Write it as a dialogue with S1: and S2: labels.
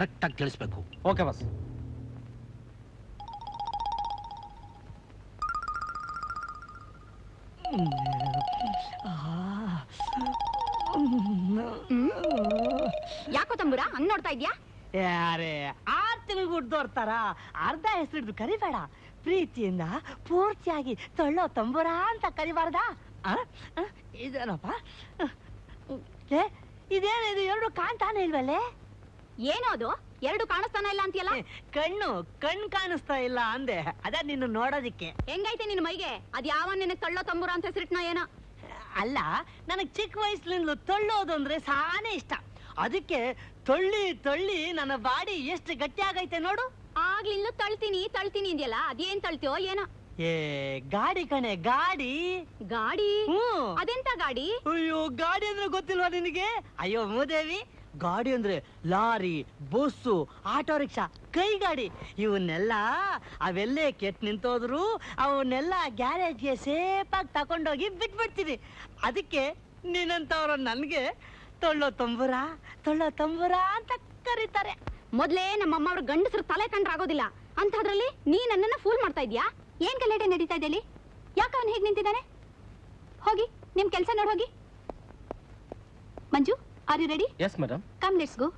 S1: ಕರೆಕ್ಟಾಗಿ ತಿಳಿಸ್ಬೇಕು.
S2: Okay boss.
S3: ಯಾಕೋ ತಂಬುರ ಹಂಗ್ ನೋಡ್ತಾ ಇದ್ಯಾ?
S4: ಯಾರೇ 6 ತಿಂಗಳು ಹುಡ್ದೋರ್ತಾರ ಅರ್ಧ ಹೆಸರಿಡ್ದು ಕರಿಬೇಡ, ಪ್ರೀತಿಯಿಂದ ಪೂರ್ತಿಯಾಗಿ ತೊಳ್ಳೋ ತಂಬುರ ಅಂತ ಕರಿಬಾರ್ದ? ಇದೇನಪ್ಪ, ಇದೇನಿದು ಎರಡು ಕಾಣ್ತಾನೆ ಇಲ್ವಲ್ಲೇ?
S3: ಏನೋ ಅದು ಎರಡು ಕಾಣಿಸ್ತಾನ ಇಲ್ಲ ಅಂತೀಯಲ್ಲ?
S4: ಕಣ್ಣು ಕಾಣಿಸ್ತಾ ಇಲ್ಲ ಅಂದೆ, ಅದೇ ನಿನ್ನ ನೋಡೋದಿಕ್ಕೆ.
S3: ಹೆಂಗೈತೆ ನಿನ್ ಮೈಗೆ? ಅದ್ ಯಾವ ನಿನಗ್ ತಳ್ಳೋ ತಂಬುರ ಅಂತ ಹೆಸರಿಟ್ನ ಏನೋ?
S4: ಅಲ್ಲ, ನನಗ್ ಚಿಕ್ಕ ವಯಸ್ಸಿನಿಂದಲೂ ತೊಳ್ಳೋದು ಅಂದ್ರೆ ಸಾನೇ ಇಷ್ಟ. ಅದಕ್ಕೆ ತೊಳ್ಳಿ ತೊಳ್ಳಿ ನನ್ನ ಬಾಡಿ ಎಷ್ಟು ಗಟ್ಟಿ ಆಗೈತೆ ನೋಡು.
S3: ಆಗ್ಲಿಲ್ಲ ತಳ್ತೀನಿ ಅಂದ್ಯಲ್ಲ, ಅದೇನ್ ತಳ್ತೀಯೋ ಏನೋ?
S4: ಗಾಡಿ ಕಣೆ, ಗಾಡಿ.
S3: ಗಾಡಿ? ಅದೆಂತ ಗಾಡಿ?
S4: ಅಯ್ಯೋ, ಗಾಡಿ ಅಂದ್ರೆ ಗೊತ್ತಿಲ್ವಾ ನಿನಗೆ? ಅಯ್ಯೋ ಮೂದೇವಿ, ಗಾಡಿ ಅಂದ್ರೆ ಲಾರಿ, ಬಸ್ಸು, ಆಟೋ ರಿಕ್ಷಾ, ಕೈ ಗಾಡಿ ಇವನ್ನೆಲ್ಲ ಅವೆಲ್ಲೇ ಕೆಟ್ಟು ನಿಂತೋದ್ರು ಅವನ್ನೆಲ್ಲ ಗ್ಯಾರೇಜ್ಗೆ ಸೇಫಾಗಿ ತಕೊಂಡೋಗಿ ಬಿಟ್ಬಿಡ್ತೀನಿ. ಅದಕ್ಕೆ ನೀನಂತವ್ರ ನನ್ಗೆ ತೊಳ್ಳೋ ತಂಬುರ ಅಂತ ಕರೀತಾರೆ.
S3: ಮೊದ್ಲೇ ನಮ್ಮಮ್ಮ ಅವ್ರ ಗಂಡಸರು ತಲೆ ಕಂಡ್ರಾಗೋದಿಲ್ಲ ಅಂತದ್ರಲ್ಲಿ ನೀ ನನ್ನನ್ನ ಫೂಲ್ ಮಾಡ್ತಾ ಇದ್ಯಾ? ಏನ್ ಗಲಾಟೆ ನಡೀತಾ ಇದೆಯಲ್ಲಿ? ಯಾಕ ಅವನು ಹೇಗ್ ನಿಂತಿದ್ದಾನೆ? ಹೋಗಿ ನಿಮ್ ಕೆಲ್ಸ ನೋಡ್ ಹೋಗಿ. Manju, are you ready?
S2: Yes, madam.
S3: Come, let's go.